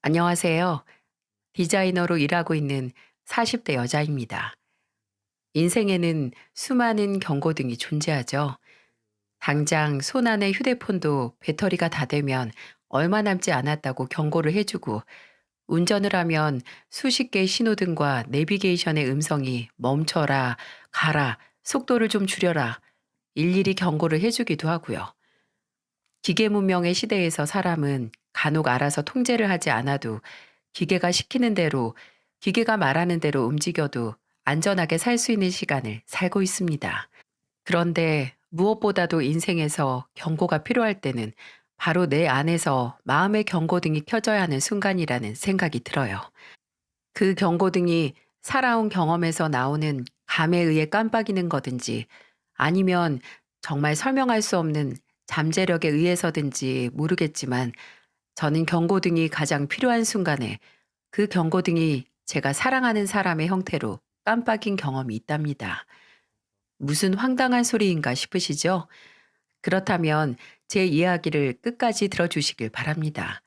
안녕하세요. 디자이너로 일하고 있는 40대 여자입니다. 인생에는 수많은 경고등이 존재하죠. 당장 손 안의 휴대폰도 배터리가 다 되면 얼마 남지 않았다고 경고를 해주고, 운전을 하면 수십 개의 신호등과 내비게이션의 음성이 멈춰라, 가라, 속도를 좀 줄여라, 일일이 경고를 해주기도 하고요. 기계 문명의 시대에서 사람은 간혹 알아서 통제를 하지 않아도 기계가 시키는 대로, 기계가 말하는 대로 움직여도 안전하게 살 수 있는 시간을 살고 있습니다. 그런데 무엇보다도 인생에서 경고가 필요할 때는 바로 내 안에서 마음의 경고등이 켜져야 하는 순간이라는 생각이 들어요. 그 경고등이 살아온 경험에서 나오는 감에 의해 깜빡이는 거든지, 아니면 정말 설명할 수 없는 잠재력에 의해서든지 모르겠지만, 저는 경고등이 가장 필요한 순간에 그 경고등이 제가 사랑하는 사람의 형태로 깜빡인 경험이 있답니다. 무슨 황당한 소리인가 싶으시죠? 그렇다면 제 이야기를 끝까지 들어주시길 바랍니다.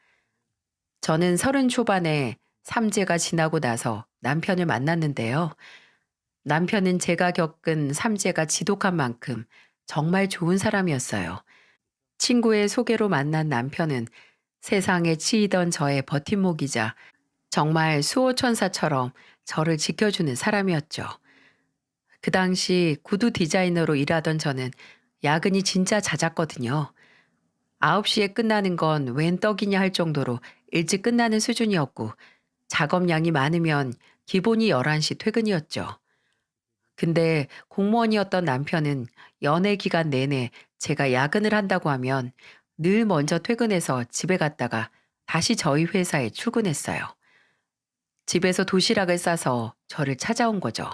저는 30 초반에 삼재가 지나고 나서 남편을 만났는데요. 남편은 제가 겪은 삼재가 지독한 만큼 정말 좋은 사람이었어요. 친구의 소개로 만난 남편은 세상에 치이던 저의 버팀목이자 정말 수호천사처럼 저를 지켜주는 사람이었죠. 그 당시 구두 디자이너로 일하던 저는 야근이 진짜 잦았거든요. 9시에 끝나는 건 웬 떡이냐 할 정도로 일찍 끝나는 수준이었고, 작업량이 많으면 기본이 11시 퇴근이었죠. 근데 공무원이었던 남편은 연애 기간 내내 제가 야근을 한다고 하면 늘 먼저 퇴근해서 집에 갔다가 다시 저희 회사에 출근했어요. 집에서 도시락을 싸서 저를 찾아온 거죠.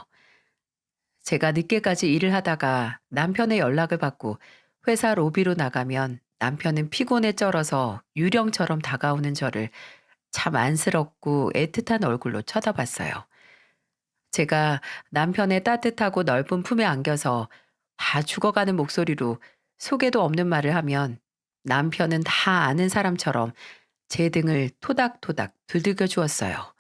제가 늦게까지 일을 하다가 남편의 연락을 받고 회사 로비로 나가면 남편은 피곤에 쩔어서 유령처럼 다가오는 저를 참 안쓰럽고 애틋한 얼굴로 쳐다봤어요. 제가 남편의 따뜻하고 넓은 품에 안겨서 다 죽어가는 목소리로 속에도 없는 말을 하면, 남편은 다 아는 사람처럼 제 등을 토닥토닥 두들겨 주었어요.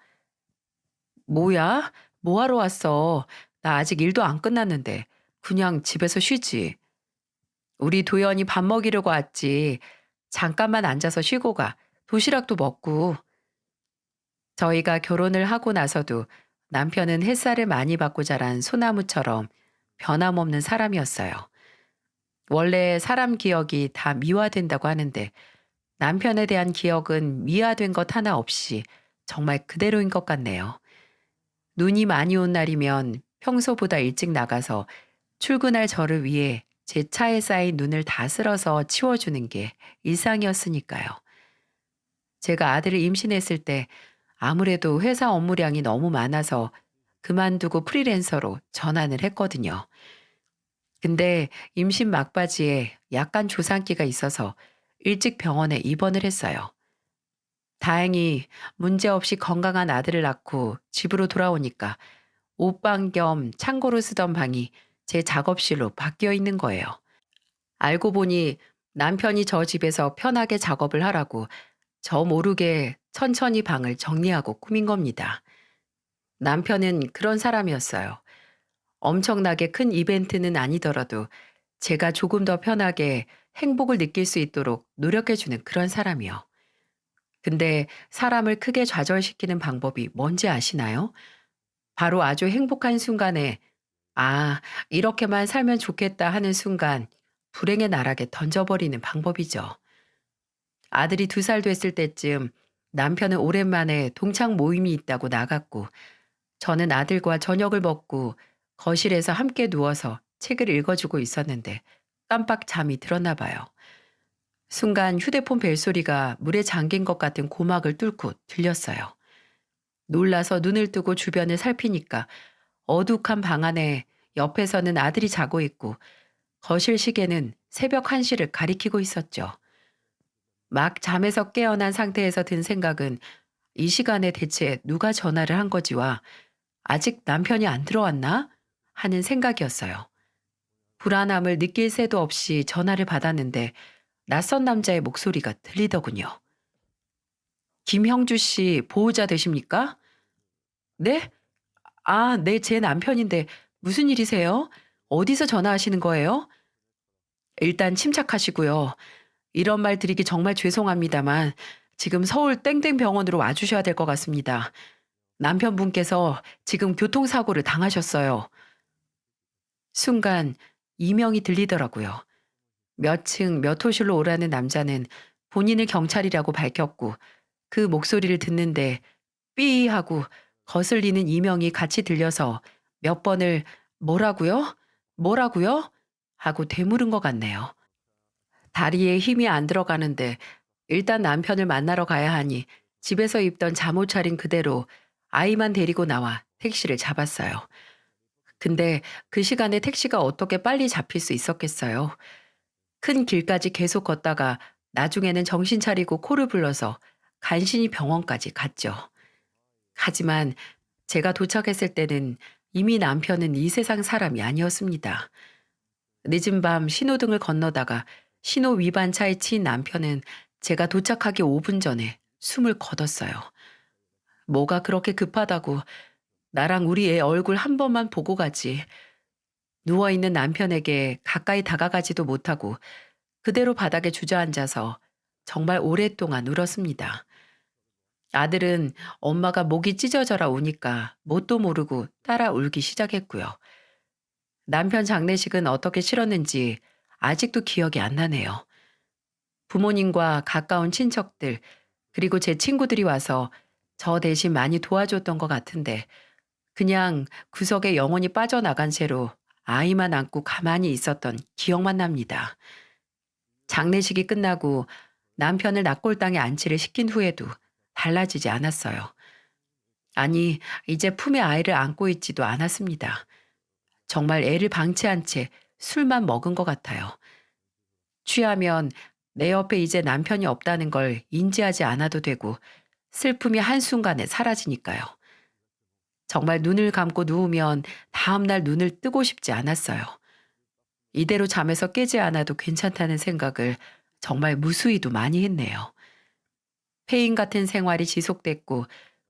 "뭐야? 뭐하러 왔어? 나 아직 일도 안 끝났는데. 그냥 집에서 쉬지. 우리 도연이 밥 먹이려고 왔지. 잠깐만 앉아서 쉬고 가. 도시락도 먹고." 저희가 결혼을 하고 나서도 남편은 햇살을 많이 받고 자란 소나무처럼 변함없는 사람이었어요. 원래 사람 기억이 다 미화된다고 하는데, 남편에 대한 기억은 미화된 것 하나 없이 정말 그대로인 것 같네요. 눈이 많이 온 날이면 평소보다 일찍 나가서 출근할 저를 위해 제 차에 쌓인 눈을 다 쓸어서 치워주는 게 일상이었으니까요. 제가 아들을 임신했을 때 아무래도 회사 업무량이 너무 많아서 그만두고 프리랜서로 전환을 했거든요. 근데 임신 막바지에 약간 조산기가 있어서 일찍 병원에 입원을 했어요. 다행히 문제없이 건강한 아들을 낳고 집으로 돌아오니까 옷방 겸 창고로 쓰던 방이 제 작업실로 바뀌어 있는 거예요. 알고 보니 남편이 저 집에서 편하게 작업을 하라고 저 모르게 천천히 방을 정리하고 꾸민 겁니다. 남편은 그런 사람이었어요. 엄청나게 큰 이벤트는 아니더라도 제가 조금 더 편하게 행복을 느낄 수 있도록 노력해주는 그런 사람이요. 근데 사람을 크게 좌절시키는 방법이 뭔지 아시나요? 바로 아주 행복한 순간에, 아, 이렇게만 살면 좋겠다 하는 순간, 불행의 나락에 던져버리는 방법이죠. 아들이 2살 됐을 때쯤 남편은 오랜만에 동창 모임이 있다고 나갔고, 저는 아들과 저녁을 먹고 거실에서 함께 누워서 책을 읽어주고 있었는데 깜빡 잠이 들었나 봐요. 순간 휴대폰 벨소리가 물에 잠긴 것 같은 고막을 뚫고 들렸어요. 놀라서 눈을 뜨고 주변을 살피니까 어둑한 방 안에 옆에서는 아들이 자고 있고, 거실 시계는 새벽 1시를 가리키고 있었죠. 막 잠에서 깨어난 상태에서 든 생각은 이 시간에 대체 누가 전화를 한 거지와 아직 남편이 안 들어왔나? 하는 생각이었어요. 불안함을 느낄 새도 없이 전화를 받았는데 낯선 남자의 목소리가 들리더군요. 김형주 씨 보호자 되십니까? 네? 아, 네, 제 남편인데 무슨 일이세요? 어디서 전화하시는 거예요? 일단 침착하시고요. 이런 말 드리기 정말 죄송합니다만 지금 서울 땡땡 병원으로 와주셔야 될 것 같습니다. 남편분께서 지금 교통사고를 당하셨어요. 순간 이명이 들리더라고요. 몇 층 몇 호실로 오라는 남자는 본인을 경찰이라고 밝혔고 그 목소리를 듣는데 삐 하고 거슬리는 이명이 같이 들려서 몇 번을 뭐라고요? 뭐라고요? 하고 되물은 것 같네요. 다리에 힘이 안 들어가는데 일단 남편을 만나러 가야 하니 집에서 입던 잠옷 차린 그대로 아이만 데리고 나와 택시를 잡았어요. 근데 그 시간에 택시가 어떻게 빨리 잡힐 수 있었겠어요. 큰 길까지 계속 걷다가 나중에는 정신 차리고 코를 불러서 간신히 병원까지 갔죠. 하지만 제가 도착했을 때는 이미 남편은 이 세상 사람이 아니었습니다. 늦은 밤 신호등을 건너다가 신호 위반 차에 치인 남편은 제가 도착하기 5분 전에 숨을 거뒀어요. 뭐가 그렇게 급하다고 나랑 우리 애 얼굴 한 번만 보고 가지. 누워있는 남편에게 가까이 다가가지도 못하고 그대로 바닥에 주저앉아서 정말 오랫동안 울었습니다. 아들은 엄마가 목이 찢어져라 우니까 뭣도 모르고 따라 울기 시작했고요. 남편 장례식은 어떻게 치렀는지 아직도 기억이 안 나네요. 부모님과 가까운 친척들, 그리고 제 친구들이 와서 저 대신 많이 도와줬던 것 같은데 그냥 구석에 영원히 빠져나간 채로 아이만 안고 가만히 있었던 기억만 납니다. 장례식이 끝나고 남편을 낙골당에 안치를 시킨 후에도 달라지지 않았어요. 아니, 이제 품에 아이를 안고 있지도 않았습니다. 정말 애를 방치한 채 술만 먹은 것 같아요. 취하면 내 옆에 이제 남편이 없다는 걸 인지하지 않아도 되고 슬픔이 한순간에 사라지니까요. 정말 눈을 감고 누우면 다음날 눈을 뜨고 싶지 않았어요. 이대로 잠에서 깨지 않아도 괜찮다는 생각을 정말 무수히도 많이 했네요. 폐인 같은 생활이 지속됐고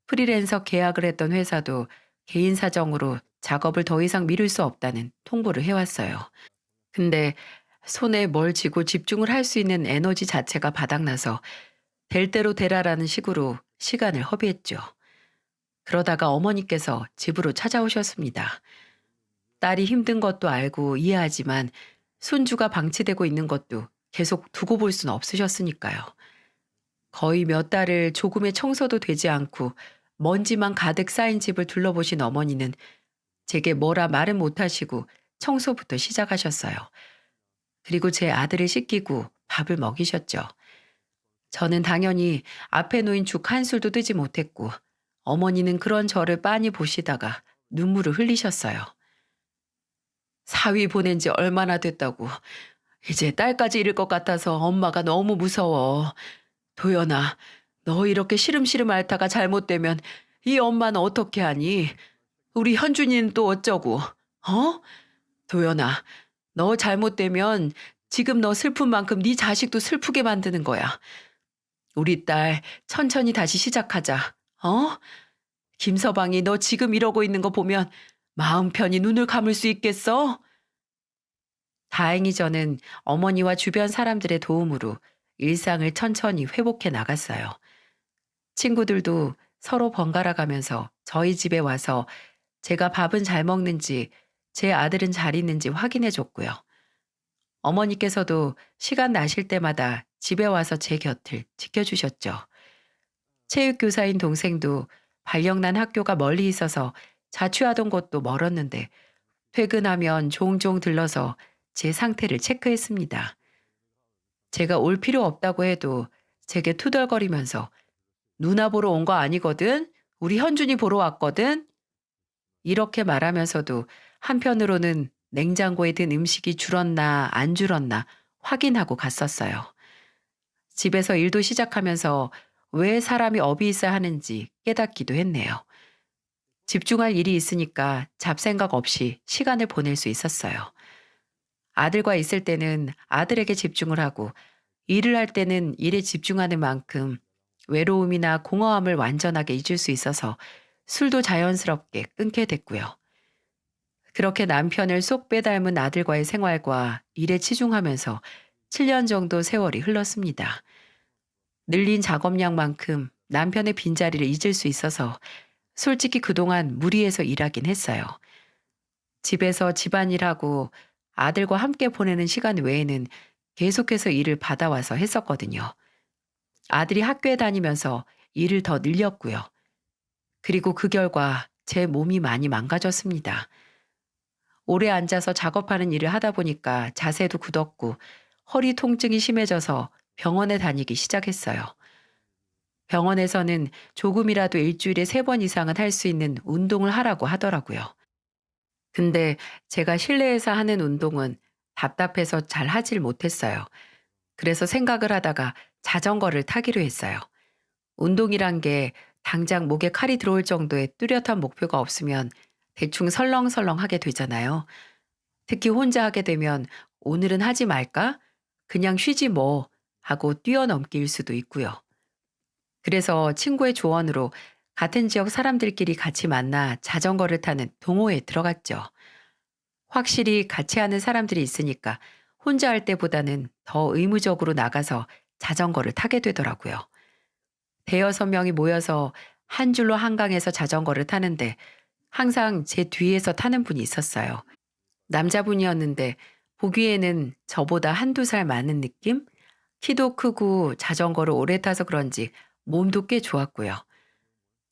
프리랜서 계약을 했던 회사도 개인 사정으로 작업을 더 이상 미룰 수 없다는 통보를 해왔어요. 근데 손에 뭘 쥐고 집중을 할 수 있는 에너지 자체가 바닥나서 될 대로 되라라는 식으로 시간을 허비했죠. 그러다가 어머니께서 집으로 찾아오셨습니다. 딸이 힘든 것도 알고 이해하지만 손주가 방치되고 있는 것도 계속 두고 볼 수는 없으셨으니까요. 거의 몇 달을 조금의 청소도 되지 않고 먼지만 가득 쌓인 집을 둘러보신 어머니는 제게 뭐라 말은 못하시고 청소부터 시작하셨어요. 그리고 제 아들을 씻기고 밥을 먹이셨죠. 저는 당연히 앞에 놓인 죽 한 술도 뜨지 못했고 어머니는 그런 저를 빤히 보시다가 눈물을 흘리셨어요. 사위 보낸 지 얼마나 됐다고. 이제 딸까지 잃을 것 같아서 엄마가 너무 무서워. 도연아, 너 이렇게 시름시름 앓다가 잘못되면 이 엄마는 어떻게 하니? 우리 현준이는 또 어쩌고? 어? 도연아, 너 잘못되면 지금 너 슬픈 만큼 네 자식도 슬프게 만드는 거야. 우리 딸 천천히 다시 시작하자. 어? 김서방이 너 지금 이러고 있는 거 보면 마음 편히 눈을 감을 수 있겠어? 다행히 저는 어머니와 주변 사람들의 도움으로 일상을 천천히 회복해 나갔어요. 친구들도 서로 번갈아 가면서 저희 집에 와서 제가 밥은 잘 먹는지 제 아들은 잘 있는지 확인해 줬고요. 어머니께서도 시간 나실 때마다 집에 와서 제 곁을 지켜주셨죠. 체육교사인 동생도 발령난 학교가 멀리 있어서 자취하던 곳도 멀었는데 퇴근하면 종종 들러서 제 상태를 체크했습니다. 제가 올 필요 없다고 해도 제게 투덜거리면서 누나 보러 온 거 아니거든? 우리 현준이 보러 왔거든? 이렇게 말하면서도 한편으로는 냉장고에 든 음식이 줄었나 안 줄었나 확인하고 갔었어요. 집에서 일도 시작하면서 왜 사람이 업이 있어야 하는지 깨닫기도 했네요. 집중할 일이 있으니까 잡생각 없이 시간을 보낼 수 있었어요. 아들과 있을 때는 아들에게 집중을 하고 일을 할 때는 일에 집중하는 만큼 외로움이나 공허함을 완전하게 잊을 수 있어서 술도 자연스럽게 끊게 됐고요. 그렇게 남편을 쏙 빼닮은 아들과의 생활과 일에 치중하면서 7년 정도 세월이 흘렀습니다. 늘린 작업량만큼 남편의 빈자리를 잊을 수 있어서 솔직히 그동안 무리해서 일하긴 했어요. 집에서 집안일하고 아들과 함께 보내는 시간 외에는 계속해서 일을 받아와서 했었거든요. 아들이 학교에 다니면서 일을 더 늘렸고요. 그리고 그 결과 제 몸이 많이 망가졌습니다. 오래 앉아서 작업하는 일을 하다 보니까 자세도 굳었고 허리 통증이 심해져서 병원에 다니기 시작했어요. 병원에서는 조금이라도 일주일에 3번 이상은 할 수 있는 운동을 하라고 하더라고요. 근데 제가 실내에서 하는 운동은 답답해서 잘 하질 못했어요. 그래서 생각을 하다가 자전거를 타기로 했어요. 운동이란 게 당장 목에 칼이 들어올 정도의 뚜렷한 목표가 없으면 대충 설렁설렁 하게 되잖아요. 특히 혼자 하게 되면 오늘은 하지 말까? 그냥 쉬지 뭐 하고 뛰어넘기일 수도 있고요. 그래서 친구의 조언으로 같은 지역 사람들끼리 같이 만나 자전거를 타는 동호회에 들어갔죠. 확실히 같이 하는 사람들이 있으니까 혼자 할 때보다는 더 의무적으로 나가서 자전거를 타게 되더라고요. 대여섯 명이 모여서 한 줄로 한강에서 자전거를 타는데 항상 제 뒤에서 타는 분이 있었어요. 남자분이었는데 보기에는 저보다 한두 살 많은 느낌? 키도 크고 자전거를 오래 타서 그런지 몸도 꽤 좋았고요.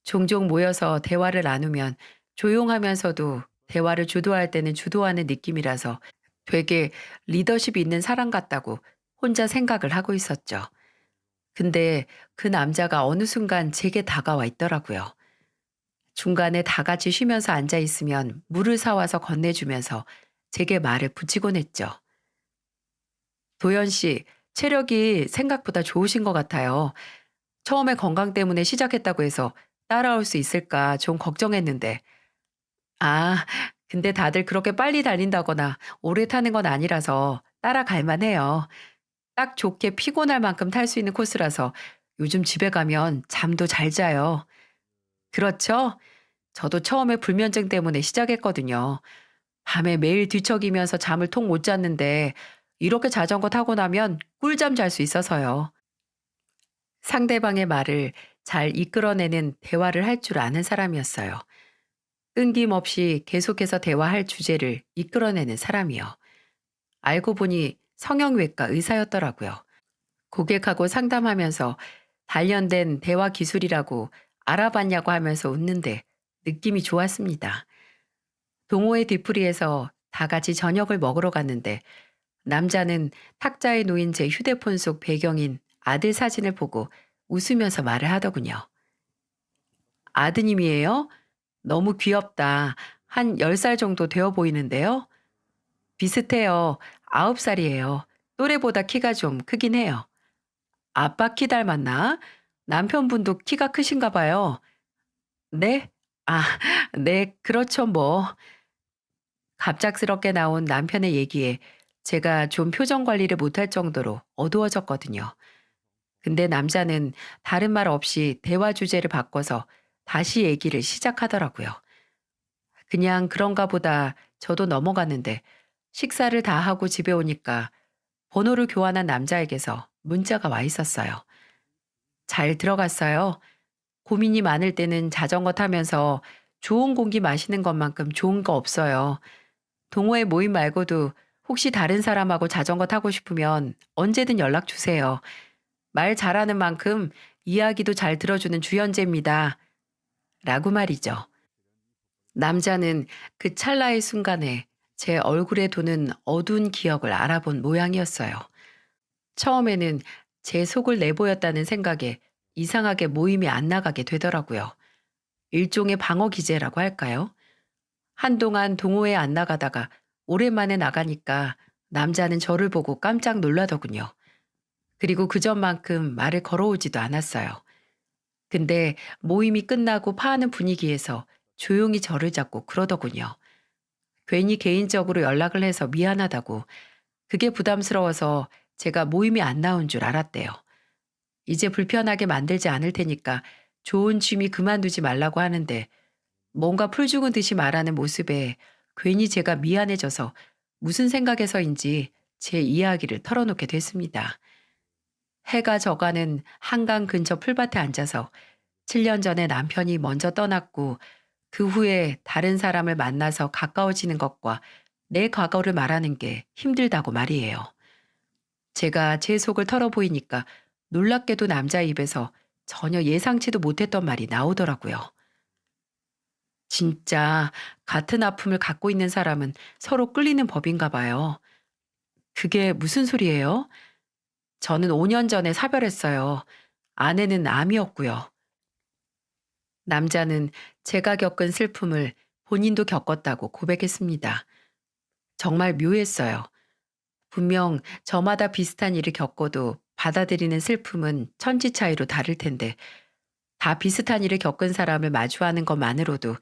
종종 모여서 대화를 나누면 조용하면서도 대화를 주도할 때는 주도하는 느낌이라서 되게 리더십 있는 사람 같다고 혼자 생각을 하고 있었죠. 근데 그 남자가 어느 순간 제게 다가와 있더라고요. 중간에 다 같이 쉬면서 앉아 있으면 물을 사와서 건네주면서 제게 말을 붙이곤 했죠. 도연 씨, 체력이 생각보다 좋으신 것 같아요. 처음에 건강 때문에 시작했다고 해서 따라올 수 있을까 좀 걱정했는데. 아, 근데 다들 그렇게 빨리 달린다거나 오래 타는 건 아니라서 따라갈 만해요. 딱 좋게 피곤할 만큼 탈 수 있는 코스라서 요즘 집에 가면 잠도 잘 자요. 그렇죠? 저도 처음에 불면증 때문에 시작했거든요. 밤에 매일 뒤척이면서 잠을 통 못 잤는데 이렇게 자전거 타고 나면 꿀잠 잘 수 있어서요. 상대방의 말을 잘 이끌어내는 대화를 할 줄 아는 사람이었어요. 끊김없이 계속해서 대화할 주제를 이끌어내는 사람이요. 알고 보니 성형외과 의사였더라고요. 고객하고 상담하면서 단련된 대화 기술이라고 알아봤냐고 하면서 웃는데 느낌이 좋았습니다. 동호회 뒤풀이에서 다 같이 저녁을 먹으러 갔는데 남자는 탁자에 놓인 제 휴대폰 속 배경인 아들 사진을 보고 웃으면서 말을 하더군요. 아드님이에요? 너무 귀엽다. 한 10살 정도 되어 보이는데요? 비슷해요. 9살이에요. 또래보다 키가 좀 크긴 해요. 아빠 키 닮았나? 남편분도 키가 크신가 봐요. 네? 아, 네, 그렇죠, 뭐. 갑작스럽게 나온 남편의 얘기에 제가 좀 표정 관리를 못할 정도로 어두워졌거든요. 근데 남자는 다른 말 없이 대화 주제를 바꿔서 다시 얘기를 시작하더라고요. 그냥 그런가 보다 저도 넘어갔는데 식사를 다 하고 집에 오니까 번호를 교환한 남자에게서 문자가 와 있었어요. 잘 들어갔어요. 고민이 많을 때는 자전거 타면서 좋은 공기 마시는 것만큼 좋은 거 없어요. 동호회 모임 말고도 혹시 다른 사람하고 자전거 타고 싶으면 언제든 연락 주세요. 말 잘하는 만큼 이야기도 잘 들어주는 주연재입니다. 라고 말이죠. 남자는 그 찰나의 순간에 제 얼굴에 도는 어두운 기억을 알아본 모양이었어요. 처음에는 제 속을 내보였다는 생각에 이상하게 모임이 안 나가게 되더라고요. 일종의 방어 기제라고 할까요? 한동안 동호회에 안 나가다가 오랜만에 나가니까 남자는 저를 보고 깜짝 놀라더군요. 그리고 그전만큼 말을 걸어오지도 않았어요. 근데 모임이 끝나고 파하는 분위기에서 조용히 저를 잡고 그러더군요. 괜히 개인적으로 연락을 해서 미안하다고 그게 부담스러워서 제가 모임에 안 나온 줄 알았대요. 이제 불편하게 만들지 않을 테니까 좋은 취미 그만두지 말라고 하는데 뭔가 풀 죽은 듯이 말하는 모습에 괜히 제가 미안해져서 무슨 생각에서인지 제 이야기를 털어놓게 됐습니다. 해가 져가는 한강 근처 풀밭에 앉아서 7년 전에 남편이 먼저 떠났고 그 후에 다른 사람을 만나서 가까워지는 것과 내 과거를 말하는 게 힘들다고 말이에요. 제가 제 속을 털어보이니까 놀랍게도 남자 입에서 전혀 예상치도 못했던 말이 나오더라고요. 진짜 같은 아픔을 갖고 있는 사람은 서로 끌리는 법인가 봐요. 그게 무슨 소리예요? 저는 5년 전에 사별했어요. 아내는 암이었고요. 남자는 제가 겪은 슬픔을 본인도 겪었다고 고백했습니다. 정말 묘했어요. 분명 저마다 비슷한 일을 겪어도 받아들이는 슬픔은 천지 차이로 다를 텐데 다 비슷한 일을 겪은 사람을 마주하는 것만으로도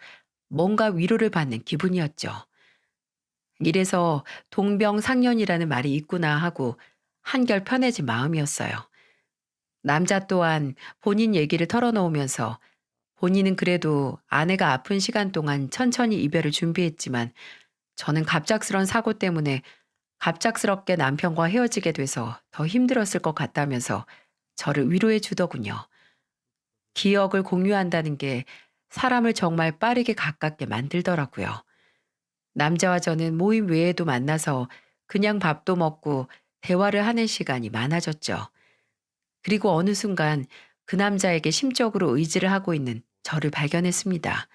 뭔가 위로를 받는 기분이었죠. 이래서 동병상련이라는 말이 있구나 하고 한결 편해진 마음이었어요. 남자 또한 본인 얘기를 털어놓으면서 본인은 그래도 아내가 아픈 시간 동안 천천히 이별을 준비했지만 저는 갑작스런 사고 때문에 갑작스럽게 남편과 헤어지게 돼서 더 힘들었을 것 같다면서 저를 위로해 주더군요. 기억을 공유한다는 게 사람을 정말 빠르게 가깝게 만들더라고요. 남자와 저는 모임 외에도 만나서 그냥 밥도 먹고 대화를 하는 시간이 많아졌죠. 그리고 어느 순간 그 남자에게 심적으로 의지를 하고 있는 저를 발견했습니다.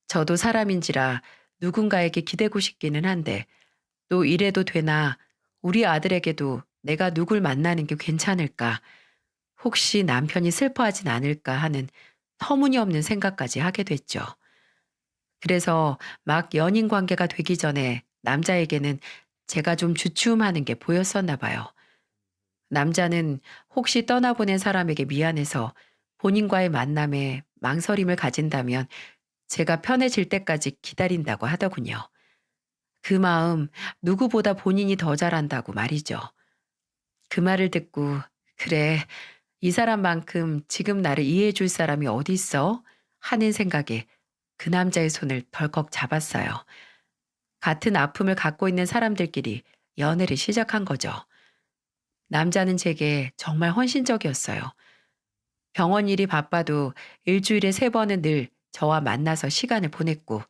저도 사람인지라 누군가에게 기대고 싶기는 한데 또 이래도 되나 우리 아들에게도 내가 누굴 만나는 게 괜찮을까 혹시 남편이 슬퍼하진 않을까 하는 터무니없는 생각까지 하게 됐죠. 그래서 막 연인 관계가 되기 전에 남자에게는 제가 좀 주춤하는 게 보였었나 봐요. 남자는 혹시 떠나보낸 사람에게 미안해서 본인과의 만남에 망설임을 가진다면 제가 편해질 때까지 기다린다고 하더군요. 그 마음 누구보다 본인이 더 잘한다고 말이죠. 그 말을 듣고 그래 이 사람만큼 지금 나를 이해해 줄 사람이 어디 있어? 하는 생각에 그 남자의 손을 덜컥 잡았어요. 같은 아픔을 갖고 있는 사람들끼리 연애를 시작한 거죠. 남자는 제게 정말 헌신적이었어요. 병원 일이 바빠도 일주일에 3번은 늘 저와 만나서 시간을 보냈고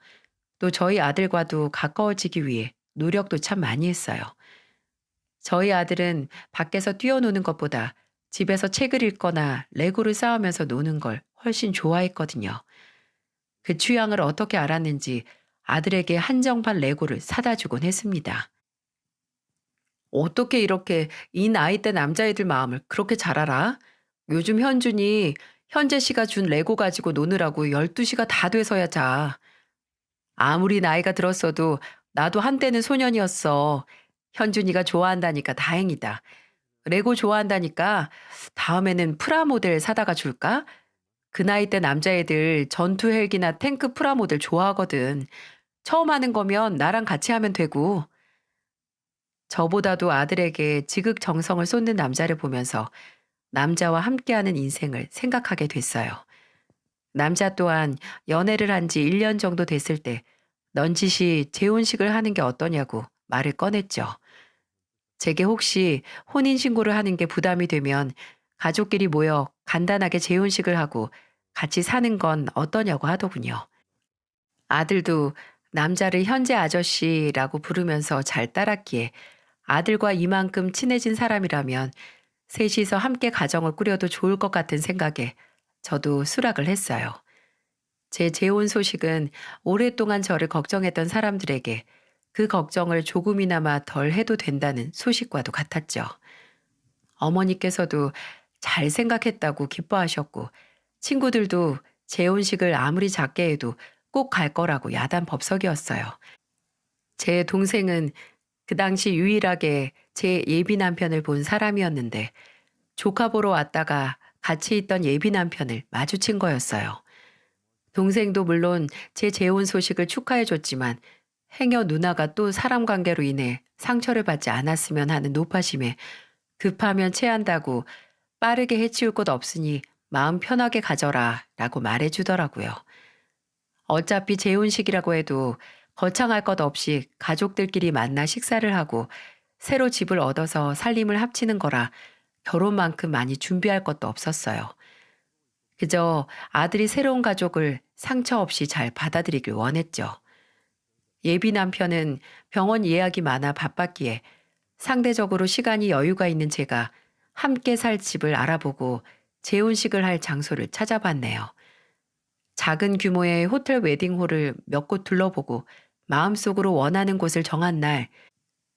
또 저희 아들과도 가까워지기 위해 노력도 참 많이 했어요. 저희 아들은 밖에서 뛰어노는 것보다 집에서 책을 읽거나 레고를 쌓으면서 노는 걸 훨씬 좋아했거든요. 그 취향을 어떻게 알았는지 아들에게 한정판 레고를 사다 주곤 했습니다. 어떻게 이렇게 이 나이 때 남자애들 마음을 그렇게 잘 알아? 요즘 현준이 현재 씨가 준 레고 가지고 노느라고 12시가 다 돼서야 자. 아무리 나이가 들었어도 나도 한때는 소년이었어. 현준이가 좋아한다니까 다행이다. 레고 좋아한다니까 다음에는 프라모델 사다가 줄까? 그 나이 때 남자애들 전투 헬기나 탱크 프라모델 좋아하거든. 처음 하는 거면 나랑 같이 하면 되고. 저보다도 아들에게 지극정성을 쏟는 남자를 보면서 남자와 함께하는 인생을 생각하게 됐어요. 남자 또한 연애를 한 지 1년 정도 됐을 때 넌지시 재혼식을 하는 게 어떠냐고 말을 꺼냈죠. 제게 혹시 혼인신고를 하는 게 부담이 되면 가족끼리 모여 간단하게 재혼식을 하고 같이 사는 건 어떠냐고 하더군요. 아들도 남자를 현재 아저씨라고 부르면서 잘 따랐기에 아들과 이만큼 친해진 사람이라면 셋이서 함께 가정을 꾸려도 좋을 것 같은 생각에 저도 수락을 했어요. 제 재혼 소식은 오랫동안 저를 걱정했던 사람들에게 그 걱정을 조금이나마 덜 해도 된다는 소식과도 같았죠. 어머니께서도 잘 생각했다고 기뻐하셨고 친구들도 재혼식을 아무리 작게 해도 꼭 갈 거라고 야단 법석이었어요. 제 동생은 그 당시 유일하게 제 예비 남편을 본 사람이었는데 조카 보러 왔다가 같이 있던 예비 남편을 마주친 거였어요. 동생도 물론 제 재혼 소식을 축하해 줬지만 행여 누나가 또 사람 관계로 인해 상처를 받지 않았으면 하는 노파심에 급하면 체한다고 빠르게 해치울 곳 없으니 마음 편하게 가져라 라고 말해주더라고요. 어차피 재혼식이라고 해도 거창할 것 없이 가족들끼리 만나 식사를 하고 새로 집을 얻어서 살림을 합치는 거라 결혼만큼 많이 준비할 것도 없었어요. 그저 아들이 새로운 가족을 상처 없이 잘 받아들이길 원했죠. 예비 남편은 병원 예약이 많아 바빴기에 상대적으로 시간이 여유가 있는 제가 함께 살 집을 알아보고 재혼식을 할 장소를 찾아봤네요. 작은 규모의 호텔 웨딩홀을 몇 곳 둘러보고 마음속으로 원하는 곳을 정한 날,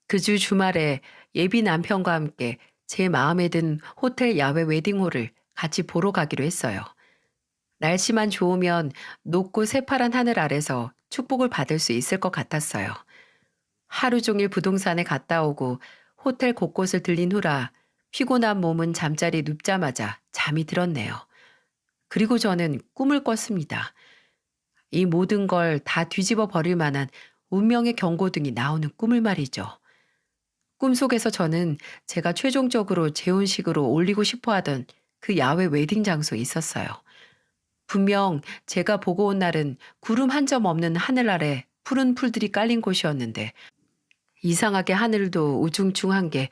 그 주 주말에 예비 남편과 함께 제 마음에 든 호텔 야외 웨딩홀을 같이 보러 가기로 했어요. 날씨만 좋으면 높고 새파란 하늘 아래서 축복을 받을 수 있을 것 같았어요. 하루 종일 부동산에 갔다 오고 호텔 곳곳을 들린 후라 피곤한 몸은 잠자리에 눕자마자 잠이 들었네요. 그리고 저는 꿈을 꿨습니다. 이 모든 걸 다 뒤집어 버릴 만한 운명의 경고등이 나오는 꿈을 말이죠. 꿈속에서 저는 제가 최종적으로 재혼식으로 올리고 싶어 하던 그 야외 웨딩 장소에 있었어요. 분명 제가 보고 온 날은 구름 한 점 없는 하늘 아래 푸른 풀들이 깔린 곳이었는데 이상하게 하늘도 우중충한 게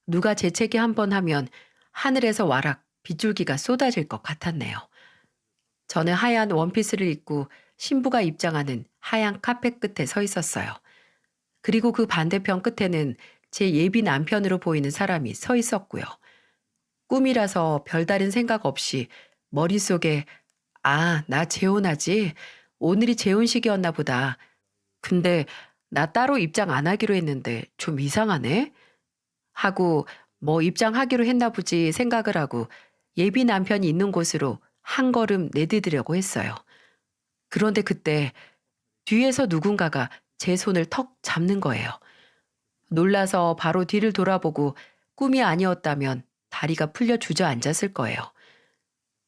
누가 재채기 한 번 하면 하늘에서 와락 빗줄기가 쏟아질 것 같았네요. 저는 하얀 원피스를 입고 신부가 입장하는 하얀 카펫 끝에 서 있었어요. 그리고 그 반대편 끝에는 제 예비 남편으로 보이는 사람이 서 있었고요. 꿈이라서 별다른 생각 없이 머릿속에 아, 나 재혼하지? 오늘이 재혼식이었나 보다. 근데 나 따로 입장 안 하기로 했는데 좀 이상하네? 하고 뭐 입장하기로 했나 보지 생각을 하고 예비 남편이 있는 곳으로 한 걸음 내디디려고 했어요. 그런데 그때 뒤에서 누군가가 제 손을 턱 잡는 거예요. 놀라서 바로 뒤를 돌아보고 꿈이 아니었다면 다리가 풀려 주저앉았을 거예요.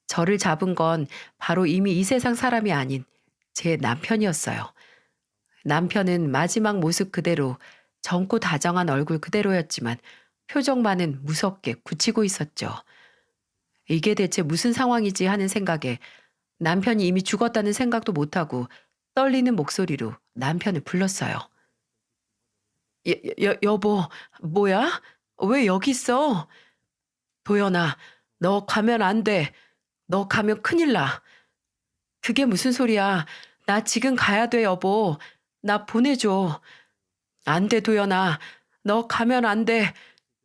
저를 잡은 건 바로 이미 이 세상 사람이 아닌 제 남편이었어요. 남편은 마지막 모습 그대로 젊고 다정한 얼굴 그대로였지만 표정만은 무섭게 굳히고 있었죠. 이게 대체 무슨 상황이지 하는 생각에 남편이 이미 죽었다는 생각도 못하고 떨리는 목소리로 남편을 불렀어요. 여보, 뭐야? 왜 여기 있어? 도연아, 너 가면 안 돼. 너 가면 큰일 나. 그게 무슨 소리야? 나 지금 가야 돼, 여보. 나 보내줘. 안 돼, 도연아. 너 가면 안 돼.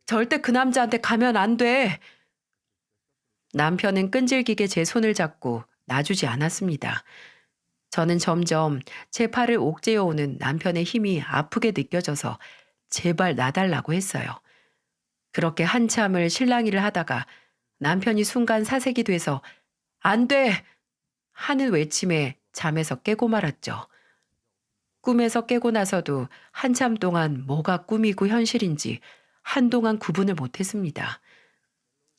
절대 그 남자한테 가면 안 돼. 남편은 끈질기게 제 손을 잡고 놔주지 않았습니다. 저는 점점 제 팔을 옥죄어 오는 남편의 힘이 아프게 느껴져서 제발 놔달라고 했어요. 그렇게 한참을 실랑이를 하다가 남편이 순간 사색이 돼서 안 돼! 하는 외침에 잠에서 깨고 말았죠. 꿈에서 깨고 나서도 한참 동안 뭐가 꿈이고 현실인지 한동안 구분을 못했습니다.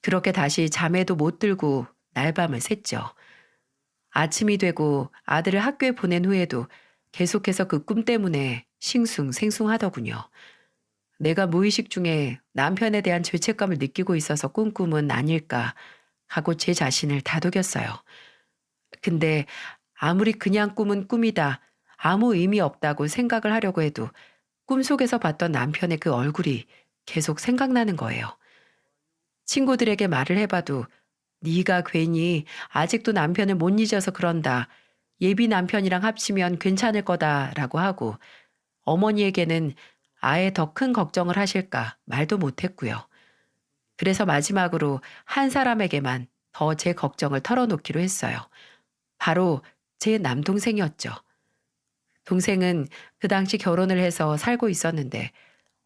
그렇게 다시 잠에도 못 들고 날밤을 샜죠. 아침이 되고 아들을 학교에 보낸 후에도 계속해서 그 꿈 때문에 싱숭생숭하더군요. 내가 무의식 중에 남편에 대한 죄책감을 느끼고 있어서 꾼 꿈은 아닐까 하고 제 자신을 다독였어요. 근데 아무리 그냥 꿈은 꿈이다, 아무 의미 없다고 생각을 하려고 해도 꿈속에서 봤던 남편의 그 얼굴이 계속 생각나는 거예요. 친구들에게 말을 해봐도 네가 괜히 아직도 남편을 못 잊어서 그런다. 예비 남편이랑 합치면 괜찮을 거다라고 하고 어머니에게는 아예 더 큰 걱정을 하실까 말도 못했고요. 그래서 마지막으로 한 사람에게만 더 제 걱정을 털어놓기로 했어요. 바로 제 남동생이었죠. 동생은 그 당시 결혼을 해서 살고 있었는데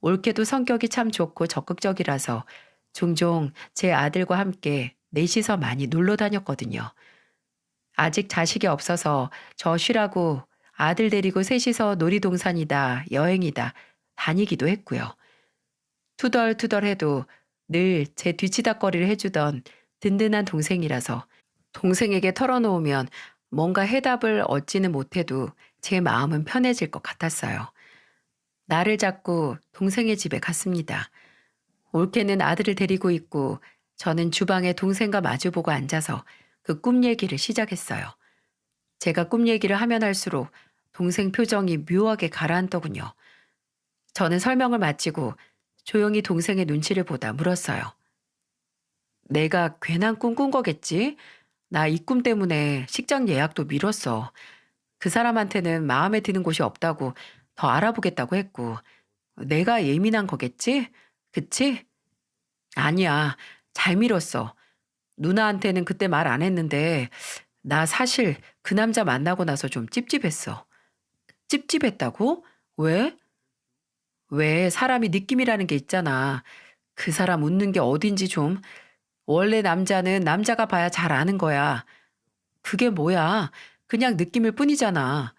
올케도 성격이 참 좋고 적극적이라서 종종 제 아들과 함께 넷이서 많이 놀러 다녔거든요. 아직 자식이 없어서 저 쉬라고 아들 데리고 셋이서 놀이동산이다, 여행이다 다니기도 했고요. 투덜투덜해도 늘 제 뒤치다꺼리를 해주던 든든한 동생이라서 동생에게 털어놓으면 뭔가 해답을 얻지는 못해도 제 마음은 편해질 것 같았어요. 나를 잡고 동생의 집에 갔습니다. 올케는 아들을 데리고 있고 저는 주방에 동생과 마주보고 앉아서 그 꿈 얘기를 시작했어요. 제가 꿈 얘기를 하면 할수록 동생 표정이 묘하게 가라앉더군요. 저는 설명을 마치고 조용히 동생의 눈치를 보다 물었어요. 내가 괜한 꿈 꾼 거겠지? 나 이 꿈 때문에 식장 예약도 미뤘어. 그 사람한테는 마음에 드는 곳이 없다고 더 알아보겠다고 했고, 내가 예민한 거겠지? 그치? 아니야. 잘 미뤘어. 누나한테는 그때 말 안 했는데, 나 사실 그 남자 만나고 나서 좀 찝찝했어. 찝찝했다고? 왜? 왜 사람이 느낌이라는 게 있잖아. 그 사람 웃는 게 어딘지 좀. 원래 남자는 남자가 봐야 잘 아는 거야. 그게 뭐야? 그냥 느낌일 뿐이잖아.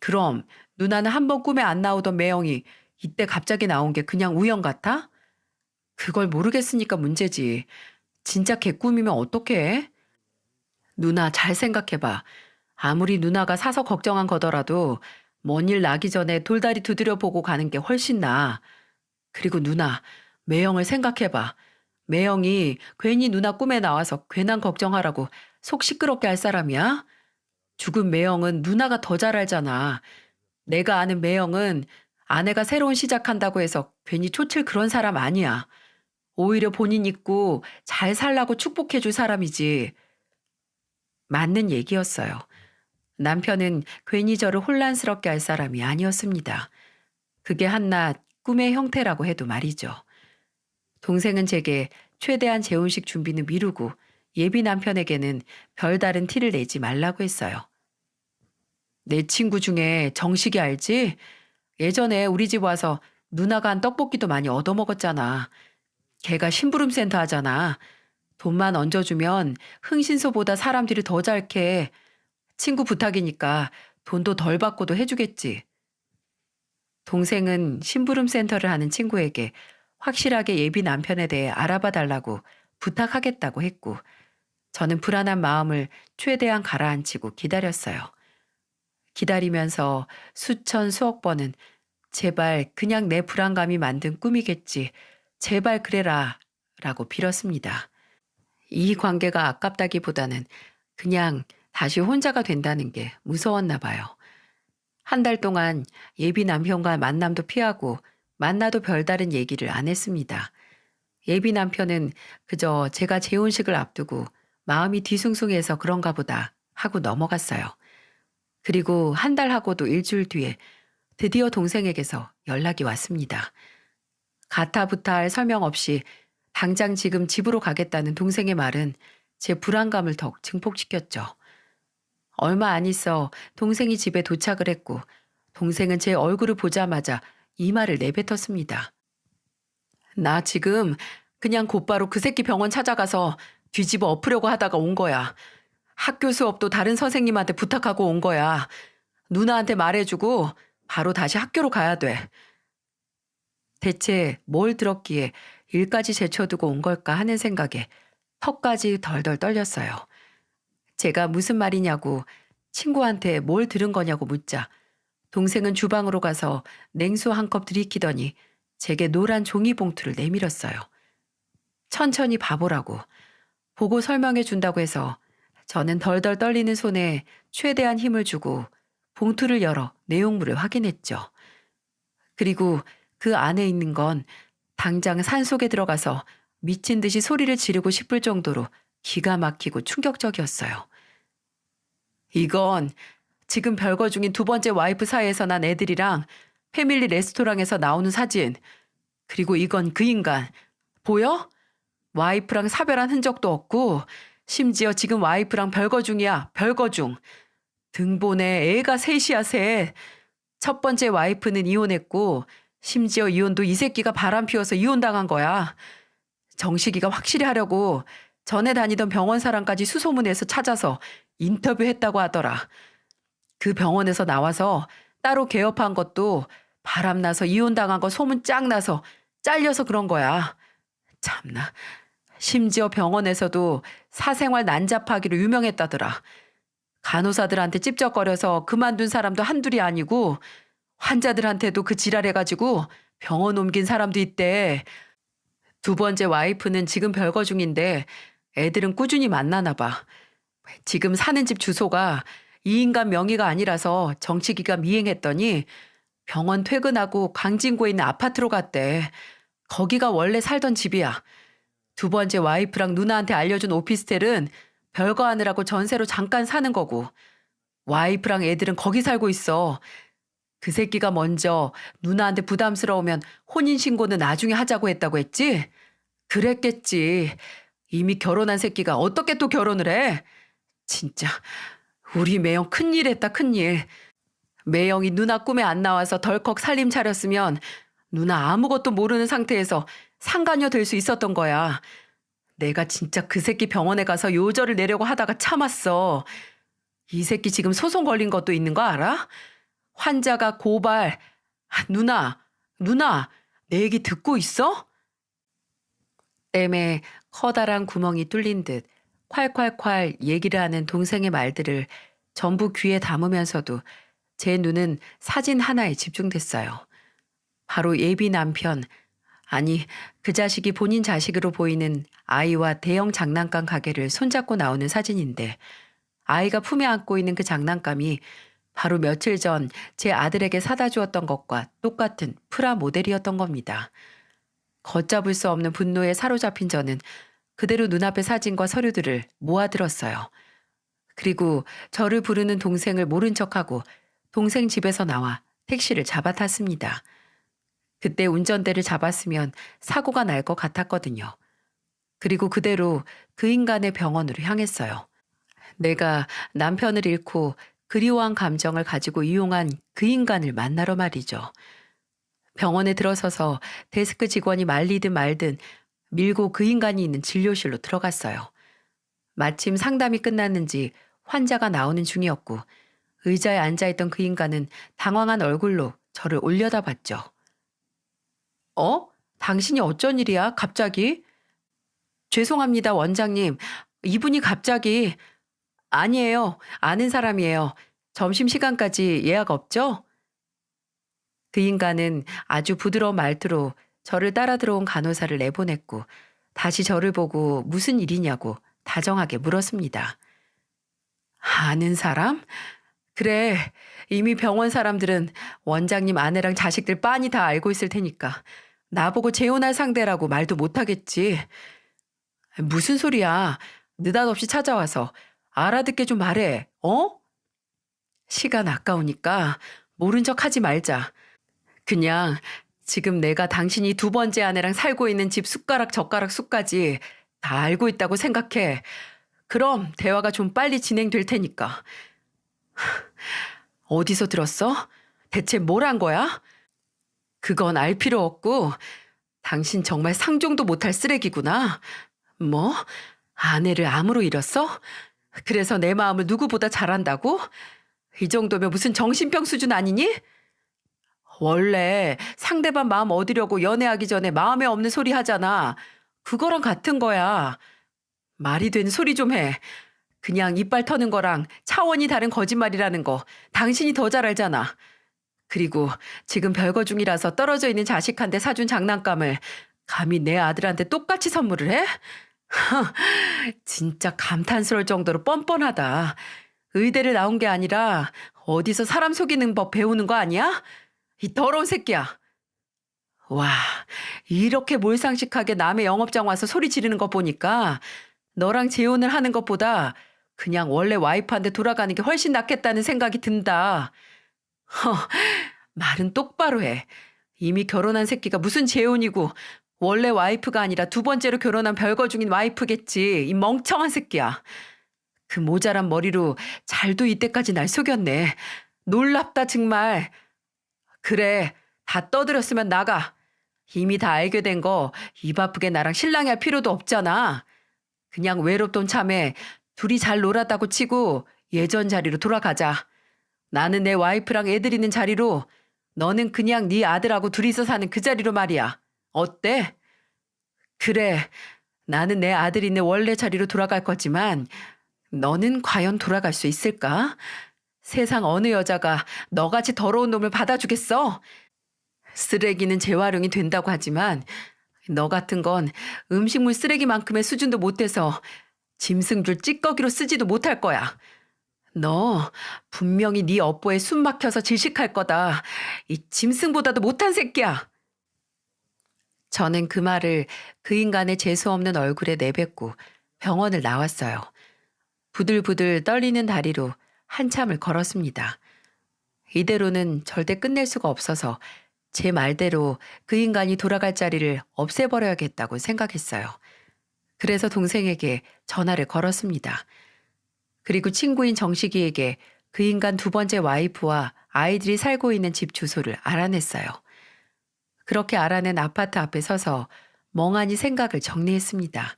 그럼 누나는 한 번 꿈에 안 나오던 매형이 이때 갑자기 나온 게 그냥 우연 같아? 그걸 모르겠으니까 문제지. 진짜 개꿈이면 어떡해? 누나 잘 생각해봐. 아무리 누나가 사서 걱정한 거더라도 먼 일 나기 전에 돌다리 두드려 보고 가는 게 훨씬 나아. 그리고 누나, 매형을 생각해봐. 매형이 괜히 누나 꿈에 나와서 괜한 걱정하라고 속 시끄럽게 할 사람이야? 죽은 매형은 누나가 더 잘 알잖아. 내가 아는 매형은 아내가 새로운 시작한다고 해서 괜히 초칠 그런 사람 아니야. 오히려 본인 있고 잘 살라고 축복해줄 사람이지. 맞는 얘기였어요. 남편은 괜히 저를 혼란스럽게 할 사람이 아니었습니다. 그게 한낱 꿈의 형태라고 해도 말이죠. 동생은 제게 최대한 재혼식 준비는 미루고 예비 남편에게는 별다른 티를 내지 말라고 했어요. 내 친구 중에 정식이 알지? 예전에 우리 집 와서 누나가 한 떡볶이도 많이 얻어먹었잖아. 걔가 심부름센터 하잖아. 돈만 얹어주면 흥신소보다 사람들이 더 잘 캐. 친구 부탁이니까 돈도 덜 받고도 해주겠지. 동생은 심부름센터를 하는 친구에게 확실하게 예비 남편에 대해 알아봐 달라고 부탁하겠다고 했고, 저는 불안한 마음을 최대한 가라앉히고 기다렸어요. 기다리면서 수천 수억 번은 제발 그냥 내 불안감이 만든 꿈이겠지. 제발 그래라 라고 빌었습니다. 이 관계가 아깝다기보다는 그냥 다시 혼자가 된다는 게 무서웠나 봐요. 한 달 동안 예비 남편과 만남도 피하고 만나도 별다른 얘기를 안 했습니다. 예비 남편은 그저 제가 재혼식을 앞두고 마음이 뒤숭숭해서 그런가 보다 하고 넘어갔어요. 그리고 한 달 하고도 일주일 뒤에 드디어 동생에게서 연락이 왔습니다. 가타부타할 설명 없이 당장 지금 집으로 가겠다는 동생의 말은 제 불안감을 더욱 증폭시켰죠. 얼마 안 있어 동생이 집에 도착을 했고 동생은 제 얼굴을 보자마자 이 말을 내뱉었습니다. 나 지금 그냥 곧바로 그 새끼 병원 찾아가서 뒤집어 엎으려고 하다가 온 거야. 학교 수업도 다른 선생님한테 부탁하고 온 거야. 누나한테 말해주고 바로 다시 학교로 가야 돼. 대체 뭘 들었기에 일까지 제쳐두고 온 걸까 하는 생각에 턱까지 덜덜 떨렸어요. 제가 무슨 말이냐고 친구한테 뭘 들은 거냐고 묻자 동생은 주방으로 가서 냉수 한 컵 들이키더니 제게 노란 종이 봉투를 내밀었어요. 천천히 봐보라고. 보고 설명해 준다고 해서 저는 덜덜 떨리는 손에 최대한 힘을 주고 봉투를 열어 내용물을 확인했죠. 그리고 그 안에 있는 건 당장 산속에 들어가서 미친 듯이 소리를 지르고 싶을 정도로 기가 막히고 충격적이었어요. 이건 지금 별거 중인 두 번째 와이프 사이에서 난 애들이랑 패밀리 레스토랑에서 나오는 사진. 그리고 이건 그 인간. 보여? 와이프랑 사별한 흔적도 없고 심지어 지금 와이프랑 별거 중이야. 별거 중. 등본에 애가 셋이야 셋. 첫 번째 와이프는 이혼했고 심지어 이혼도 이 새끼가 바람 피워서 이혼당한 거야. 정식이가 확실히 하려고 전에 다니던 병원 사람까지 수소문해서 찾아서 인터뷰했다고 하더라. 그 병원에서 나와서 따로 개업한 것도 바람나서 이혼당한 거 소문 쫙 나서 잘려서 그런 거야. 참나. 심지어 병원에서도 사생활 난잡하기로 유명했다더라. 간호사들한테 찝쩍거려서 그만둔 사람도 한둘이 아니고 환자들한테도 그 지랄해가지고 병원 옮긴 사람도 있대. 두 번째 와이프는 지금 별거 중인데 애들은 꾸준히 만나나 봐. 지금 사는 집 주소가 이 인간 명의가 아니라서 정치기가 미행했더니 병원 퇴근하고 광진구에 있는 아파트로 갔대. 거기가 원래 살던 집이야. 두 번째 와이프랑 누나한테 알려준 오피스텔은 별거 하느라고 전세로 잠깐 사는 거고 와이프랑 애들은 거기 살고 있어. 그 새끼가 먼저 누나한테 부담스러우면 혼인신고는 나중에 하자고 했다고 했지? 그랬겠지. 이미 결혼한 새끼가 어떻게 또 결혼을 해? 진짜 우리 매영 큰일 했다 큰일. 매영이 누나 꿈에 안 나와서 덜컥 살림 차렸으면 누나 아무것도 모르는 상태에서 상간녀 될 수 있었던 거야. 내가 진짜 그 새끼 병원에 가서 요절을 내려고 하다가 참았어. 이 새끼 지금 소송 걸린 것도 있는 거 알아? 환자가 고발. 누나, 내 얘기 듣고 있어? 땜에 커다란 구멍이 뚫린 듯 콸콸콸 얘기를 하는 동생의 말들을 전부 귀에 담으면서도 제 눈은 사진 하나에 집중됐어요. 바로 예비 남편, 아니 그 자식이 본인 자식으로 보이는 아이와 대형 장난감 가게를 손잡고 나오는 사진인데 아이가 품에 안고 있는 그 장난감이 바로 며칠 전 제 아들에게 사다 주었던 것과 똑같은 프라 모델이었던 겁니다. 걷잡을 수 없는 분노에 사로잡힌 저는 그대로 눈앞의 사진과 서류들을 모아들었어요. 그리고 저를 부르는 동생을 모른 척하고 동생 집에서 나와 택시를 잡아탔습니다. 그때 운전대를 잡았으면 사고가 날 것 같았거든요. 그리고 그대로 그 인간의 병원으로 향했어요. 내가 남편을 잃고 그리워한 감정을 가지고 이용한 그 인간을 만나러 말이죠. 병원에 들어서서 데스크 직원이 말리든 말든 밀고 그 인간이 있는 진료실로 들어갔어요. 마침 상담이 끝났는지 환자가 나오는 중이었고 의자에 앉아있던 그 인간은 당황한 얼굴로 저를 올려다봤죠. 당신이 어쩐 일이야 갑자기? 죄송합니다 원장님. 이분이 갑자기... 아니에요. 아는 사람이에요. 점심시간까지 예약 없죠? 그 인간은 아주 부드러운 말투로 저를 따라 들어온 간호사를 내보냈고 다시 저를 보고 무슨 일이냐고 다정하게 물었습니다. 아는 사람? 그래. 이미 병원 사람들은 원장님 아내랑 자식들 빤히 다 알고 있을 테니까 나보고 재혼할 상대라고 말도 못하겠지. 무슨 소리야. 느닷없이 찾아와서 알아듣게 좀 말해. 시간 아까우니까 모른 척 하지 말자. 그냥 지금 내가 당신이 두 번째 아내랑 살고 있는 집 숟가락 젓가락 쑥까지 다 알고 있다고 생각해. 그럼 대화가 좀 빨리 진행될 테니까. 어디서 들었어? 대체 뭘 한 거야? 그건 알 필요 없고 당신 정말 상종도 못할 쓰레기구나. 뭐? 아내를 암으로 잃었어? 그래서 내 마음을 누구보다 잘 안다고? 이 정도면 무슨 정신병 수준 아니니? 원래 상대방 마음 얻으려고 연애하기 전에 마음에 없는 소리 하잖아. 그거랑 같은 거야. 말이 되는 소리 좀 해. 그냥 이빨 터는 거랑 차원이 다른 거짓말이라는 거 당신이 더 잘 알잖아. 그리고 지금 별거 중이라서 떨어져 있는 자식한테 사준 장난감을 감히 내 아들한테 똑같이 선물을 해? 진짜 감탄스러울 정도로 뻔뻔하다. 의대를 나온 게 아니라 어디서 사람 속이는 법 배우는 거 아니야? 이 더러운 새끼야. 와, 이렇게 몰상식하게 남의 영업장 와서 소리 지르는 거 보니까 너랑 재혼을 하는 것보다 그냥 원래 와이프한테 돌아가는 게 훨씬 낫겠다는 생각이 든다. 말은 똑바로 해. 이미 결혼한 새끼가 무슨 재혼이고 원래 와이프가 아니라 두 번째로 결혼한 별거 중인 와이프겠지. 이 멍청한 새끼야. 그 모자란 머리로 잘도 이때까지 날 속였네. 놀랍다 정말. 그래, 다 떠들었으면 나가. 이미 다 알게 된 거 입 아프게 나랑 신랑이 할 필요도 없잖아. 그냥 외롭던 참에 둘이 잘 놀았다고 치고 예전 자리로 돌아가자. 나는 내 와이프랑 애들 있는 자리로, 너는 그냥 네 아들하고 둘이서 사는 그 자리로 말이야. 어때? 그래, 나는 내 아들 있는 원래 자리로 돌아갈 거지만 너는 과연 돌아갈 수 있을까? 세상 어느 여자가 너같이 더러운 놈을 받아주겠어? 쓰레기는 재활용이 된다고 하지만 너 같은 건 음식물 쓰레기만큼의 수준도 못 돼서 짐승줄 찌꺼기로 쓰지도 못할 거야. 너 분명히 네 업보에 숨 막혀서 질식할 거다. 이 짐승보다도 못한 새끼야. 저는 그 말을 그 인간의 재수 없는 얼굴에 내뱉고 병원을 나왔어요. 부들부들 떨리는 다리로 한참을 걸었습니다. 이대로는 절대 끝낼 수가 없어서 제 말대로 그 인간이 돌아갈 자리를 없애버려야겠다고 생각했어요. 그래서 동생에게 전화를 걸었습니다. 그리고 친구인 정식이에게 그 인간 두 번째 와이프와 아이들이 살고 있는 집 주소를 알아냈어요. 그렇게 알아낸 아파트 앞에 서서 멍하니 생각을 정리했습니다.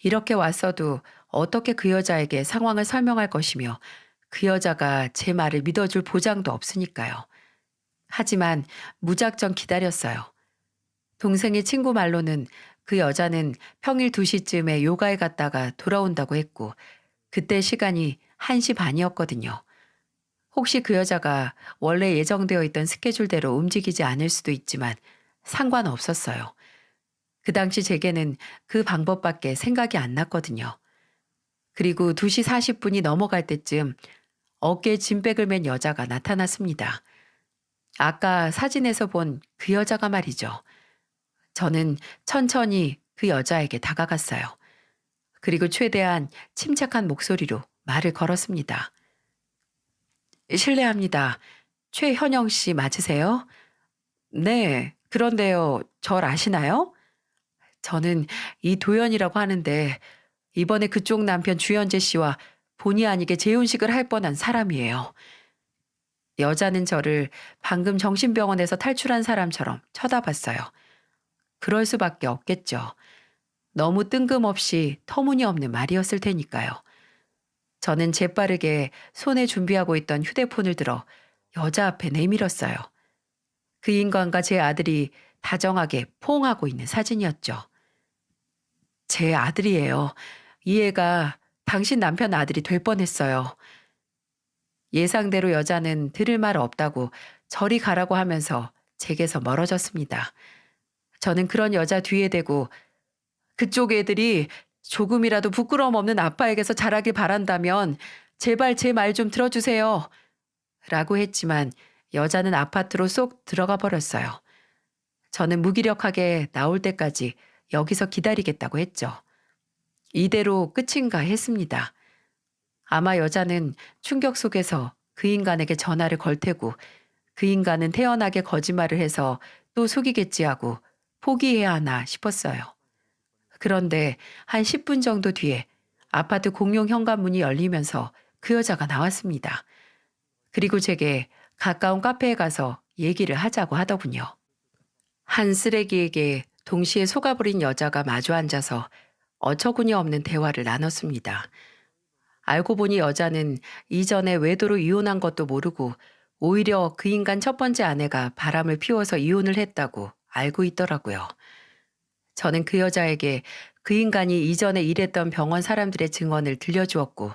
이렇게 왔어도 어떻게 그 여자에게 상황을 설명할 것이며 그 여자가 제 말을 믿어줄 보장도 없으니까요. 하지만 무작정 기다렸어요. 동생의 친구 말로는 그 여자는 평일 2시쯤에 요가에 갔다가 돌아온다고 했고 그때 시간이 1시 반이었거든요. 혹시 그 여자가 원래 예정되어 있던 스케줄대로 움직이지 않을 수도 있지만 상관없었어요. 그 당시 제게는 그 방법밖에 생각이 안 났거든요. 그리고 2시 40분이 넘어갈 때쯤 어깨에 짐백을 맨 여자가 나타났습니다. 아까 사진에서 본 그 여자가 말이죠. 저는 천천히 그 여자에게 다가갔어요. 그리고 최대한 침착한 목소리로 말을 걸었습니다. 실례합니다. 최현영 씨 맞으세요? 네, 그런데요, 절 아시나요? 저는 이도연이라고 하는데 이번에 그쪽 남편 주현재 씨와 본의 아니게 재혼식을 할 뻔한 사람이에요. 여자는 저를 방금 정신병원에서 탈출한 사람처럼 쳐다봤어요. 그럴 수밖에 없겠죠. 너무 뜬금없이 터무니없는 말이었을 테니까요. 저는 재빠르게 손에 준비하고 있던 휴대폰을 들어 여자 앞에 내밀었어요. 그 인간과 제 아들이 다정하게 포옹하고 있는 사진이었죠. 제 아들이에요. 이 애가 당신 남편 아들이 될 뻔했어요. 예상대로 여자는 들을 말 없다고 저리 가라고 하면서 제게서 멀어졌습니다. 저는 그런 여자 뒤에 대고 그쪽 애들이 조금이라도 부끄러움 없는 아빠에게서 자라길 바란다면 제발 제 말 좀 들어주세요. 라고 했지만 여자는 아파트로 쏙 들어가 버렸어요. 저는 무기력하게 나올 때까지 여기서 기다리겠다고 했죠. 이대로 끝인가 했습니다. 아마 여자는 충격 속에서 그 인간에게 전화를 걸 테고 그 인간은 태연하게 거짓말을 해서 또 속이겠지 하고 포기해야 하나 싶었어요. 그런데 한 10분 정도 뒤에 아파트 공용 현관문이 열리면서 그 여자가 나왔습니다. 그리고 제게 가까운 카페에 가서 얘기를 하자고 하더군요. 한 쓰레기에게 동시에 속아버린 여자가 마주 앉아서 어처구니 없는 대화를 나눴습니다. 알고 보니 여자는 이전에 외도로 이혼한 것도 모르고 오히려 그 인간 첫 번째 아내가 바람을 피워서 이혼을 했다고 알고 있더라고요. 저는 그 여자에게 그 인간이 이전에 일했던 병원 사람들의 증언을 들려주었고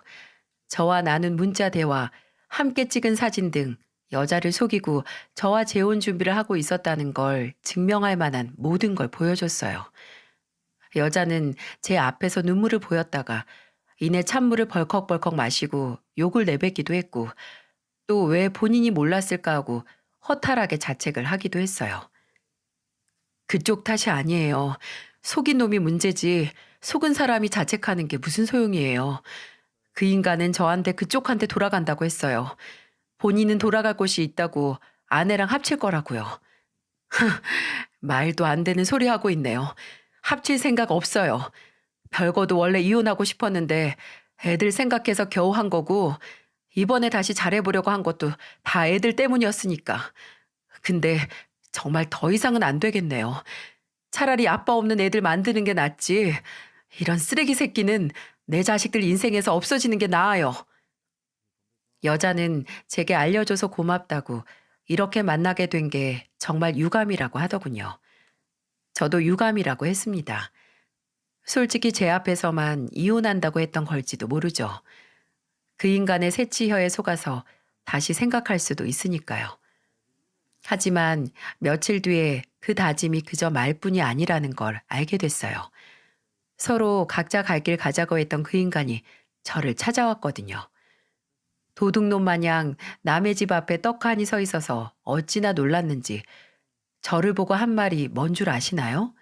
저와 나눈 문자 대화, 함께 찍은 사진 등 여자를 속이고 저와 재혼 준비를 하고 있었다는 걸 증명할 만한 모든 걸 보여줬어요. 여자는 제 앞에서 눈물을 보였다가 이내 찬물을 벌컥벌컥 마시고 욕을 내뱉기도 했고 또 왜 본인이 몰랐을까 하고 허탈하게 자책을 하기도 했어요. 그쪽 탓이 아니에요. 속인 놈이 문제지 속은 사람이 자책하는 게 무슨 소용이에요. 그 인간은 저한테 그쪽한테 돌아간다고 했어요. 본인은 돌아갈 곳이 있다고 아내랑 합칠 거라고요. 말도 안 되는 소리 하고 있네요. 합칠 생각 없어요. 별거도 원래 이혼하고 싶었는데 애들 생각해서 겨우 한 거고 이번에 다시 잘해보려고 한 것도 다 애들 때문이었으니까. 근데 정말 더 이상은 안 되겠네요. 차라리 아빠 없는 애들 만드는 게 낫지. 이런 쓰레기 새끼는 내 자식들 인생에서 없어지는 게 나아요. 여자는 제게 알려줘서 고맙다고 이렇게 만나게 된 게 정말 유감이라고 하더군요. 저도 유감이라고 했습니다. 솔직히 제 앞에서만 이혼한다고 했던 걸지도 모르죠. 그 인간의 새치혀에 속아서 다시 생각할 수도 있으니까요. 하지만 며칠 뒤에 그 다짐이 그저 말뿐이 아니라는 걸 알게 됐어요. 서로 각자 갈 길 가자고 했던 그 인간이 저를 찾아왔거든요. 도둑놈 마냥 남의 집 앞에 떡하니 서 있어서 어찌나 놀랐는지 저를 보고 한 말이 뭔 줄 아시나요?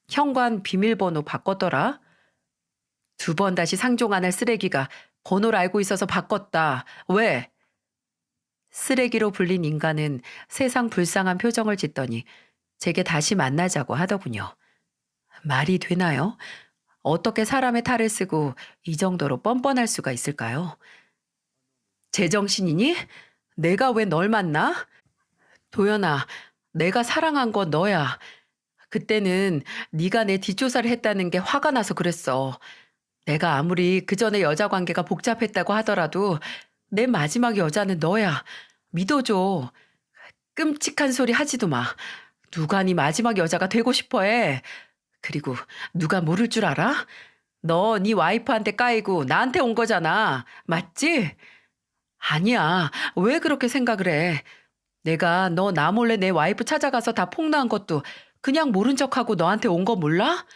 현관 비밀번호 바꿨더라? 두 번 다시 상종 안 할 쓰레기가 번호를 알고 있어서 바꿨다. 왜? 쓰레기로 불린 인간은 세상 불쌍한 표정을 짓더니 제게 다시 만나자고 하더군요. 말이 되나요? 어떻게 사람의 탈을 쓰고 이 정도로 뻔뻔할 수가 있을까요? 제정신이니? 내가 왜 널 만나? 도연아, 내가 사랑한 건 너야. 그때는 네가 내 뒷조사를 했다는 게 화가 나서 그랬어. 내가 아무리 그 전에 여자 관계가 복잡했다고 하더라도 내 마지막 여자는 너야. 믿어줘. 끔찍한 소리 하지도 마. 누가 네 마지막 여자가 되고 싶어 해. 그리고 누가 모를 줄 알아? 너 네 와이프한테 까이고 나한테 온 거잖아. 맞지? 아니야. 왜 그렇게 생각을 해? 내가 너 나 몰래 내 와이프 찾아가서 다 폭로한 것도 그냥 모른 척하고 너한테 온 거 몰라?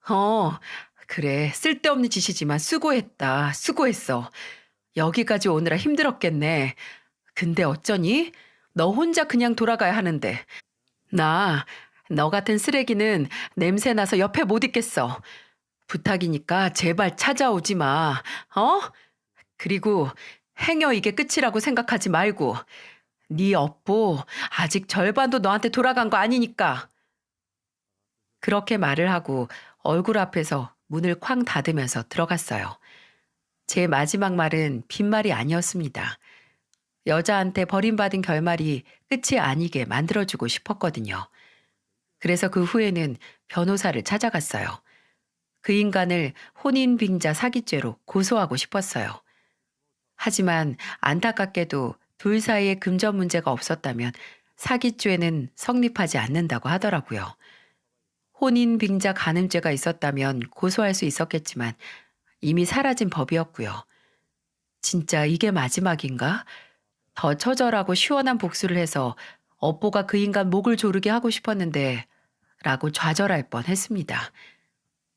어, 그래. 쓸데없는 짓이지만 수고했다. 수고했어. 여기까지 오느라 힘들었겠네. 근데 어쩌니? 너 혼자 그냥 돌아가야 하는데. 나, 너 같은 쓰레기는 냄새 나서 옆에 못 있겠어. 부탁이니까 제발 찾아오지 마. 어? 그리고 행여 이게 끝이라고 생각하지 말고. 네 업보 아직 절반도 너한테 돌아간 거 아니니까. 그렇게 말을 하고 얼굴 앞에서 문을 쾅 닫으면서 들어갔어요. 제 마지막 말은 빈말이 아니었습니다. 여자한테 버림받은 결말이 끝이 아니게 만들어주고 싶었거든요. 그래서 그 후에는 변호사를 찾아갔어요. 그 인간을 혼인빙자 사기죄로 고소하고 싶었어요. 하지만 안타깝게도 둘 사이에 금전 문제가 없었다면 사기죄는 성립하지 않는다고 하더라고요. 혼인빙자 간음죄가 있었다면 고소할 수 있었겠지만 이미 사라진 법이었고요. 진짜 이게 마지막인가? 더 처절하고 시원한 복수를 해서 업보가 그 인간 목을 조르게 하고 싶었는데 라고 좌절할 뻔했습니다.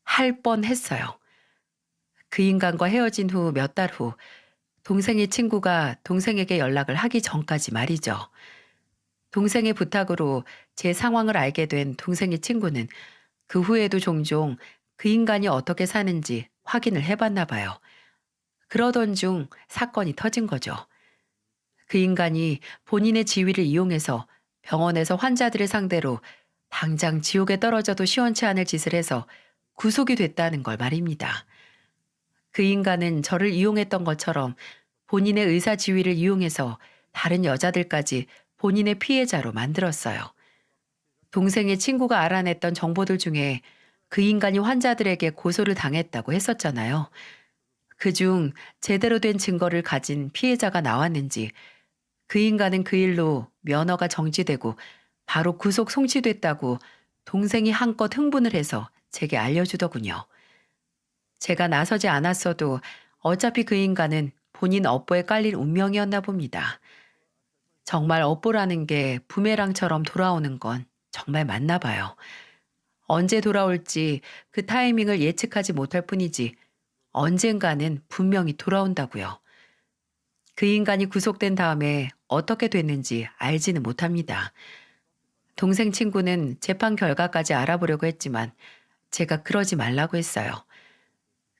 할 뻔했어요. 그 인간과 헤어진 후 몇 달 후 동생의 친구가 동생에게 연락을 하기 전까지 말이죠. 동생의 부탁으로 제 상황을 알게 된 동생의 친구는 그 후에도 종종 그 인간이 어떻게 사는지 확인을 해봤나 봐요. 그러던 중 사건이 터진 거죠. 그 인간이 본인의 지위를 이용해서 병원에서 환자들을 상대로 당장 지옥에 떨어져도 시원치 않을 짓을 해서 구속이 됐다는 걸 말입니다. 그 인간은 저를 이용했던 것처럼 본인의 의사 지위를 이용해서 다른 여자들까지 본인의 피해자로 만들었어요. 동생의 친구가 알아냈던 정보들 중에 그 인간이 환자들에게 고소를 당했다고 했었잖아요. 그중 제대로 된 증거를 가진 피해자가 나왔는지 그 인간은 그 일로 면허가 정지되고 바로 구속 송치됐다고 동생이 한껏 흥분을 해서 제게 알려주더군요. 제가 나서지 않았어도 어차피 그 인간은 본인 업보에 깔릴 운명이었나 봅니다. 정말 업보라는 게 부메랑처럼 돌아오는 건 정말 맞나 봐요. 언제 돌아올지 그 타이밍을 예측하지 못할 뿐이지 언젠가는 분명히 돌아온다고요. 그 인간이 구속된 다음에 어떻게 됐는지 알지는 못합니다. 동생 친구는 재판 결과까지 알아보려고 했지만 제가 그러지 말라고 했어요.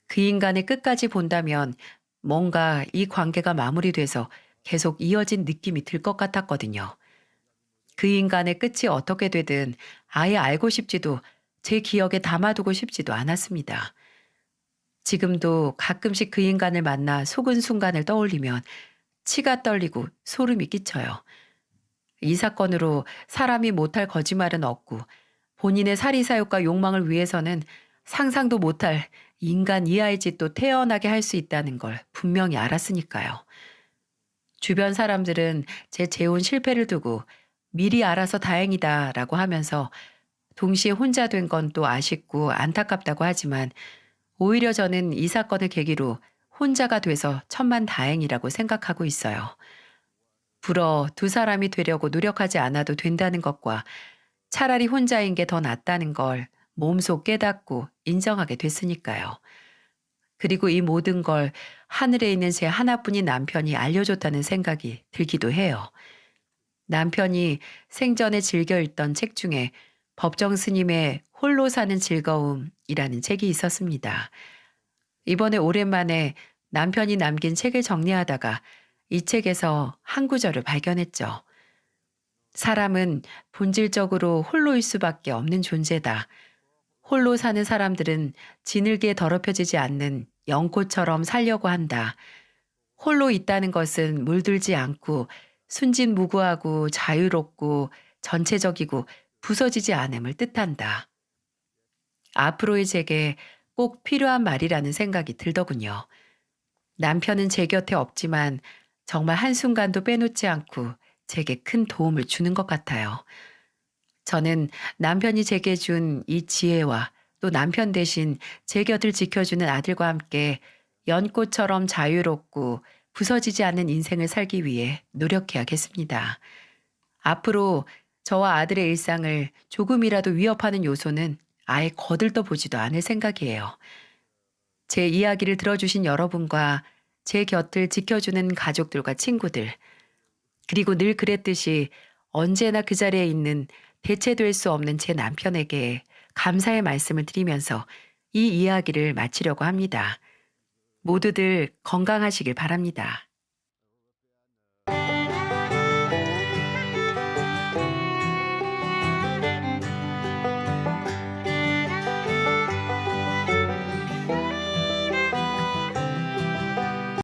그 인간을 끝까지 본다면 뭔가 이 관계가 마무리돼서 계속 이어진 느낌이 들 것 같았거든요. 그 인간의 끝이 어떻게 되든 아예 알고 싶지도 제 기억에 담아두고 싶지도 않았습니다. 지금도 가끔씩 그 인간을 만나 속은 순간을 떠올리면 치가 떨리고 소름이 끼쳐요. 이 사건으로 사람이 못할 거짓말은 없고 본인의 사리사욕과 욕망을 위해서는 상상도 못할 인간 이하의 짓도 태어나게 할 수 있다는 걸 분명히 알았으니까요. 주변 사람들은 제 재혼 실패를 두고 미리 알아서 다행이다라고 하면서 동시에 혼자 된 건 또 아쉽고 안타깝다고 하지만 오히려 저는 이 사건을 계기로 혼자가 돼서 천만다행이라고 생각하고 있어요. 불어 두 사람이 되려고 노력하지 않아도 된다는 것과 차라리 혼자인 게 더 낫다는 걸 몸소 깨닫고 인정하게 됐으니까요. 그리고 이 모든 걸 하늘에 있는 제 하나뿐인 남편이 알려줬다는 생각이 들기도 해요. 남편이 생전에 즐겨 읽던 책 중에 법정 스님의 홀로 사는 즐거움이라는 책이 있었습니다. 이번에 오랜만에 남편이 남긴 책을 정리하다가 이 책에서 한 구절을 발견했죠. 사람은 본질적으로 홀로일 수밖에 없는 존재다. 홀로 사는 사람들은 지늘게 더럽혀지지 않는 연꽃처럼 살려고 한다. 홀로 있다는 것은 물들지 않고 순진무구하고 자유롭고 전체적이고 부서지지 않음을 뜻한다. 앞으로의 제게 꼭 필요한 말이라는 생각이 들더군요. 남편은 제 곁에 없지만 정말 한순간도 빼놓지 않고 제게 큰 도움을 주는 것 같아요. 저는 남편이 제게 준 이 지혜와 또 남편 대신 제 곁을 지켜주는 아들과 함께 연꽃처럼 자유롭고 부서지지 않는 인생을 살기 위해 노력해야겠습니다. 앞으로 저와 아들의 일상을 조금이라도 위협하는 요소는 아예 거들떠 보지도 않을 생각이에요. 제 이야기를 들어주신 여러분과 제 곁을 지켜주는 가족들과 친구들, 그리고 늘 그랬듯이 언제나 그 자리에 있는 대체될 수 없는 제 남편에게 감사의 말씀을 드리면서 이 이야기를 마치려고 합니다. 모두들 건강하시길 바랍니다.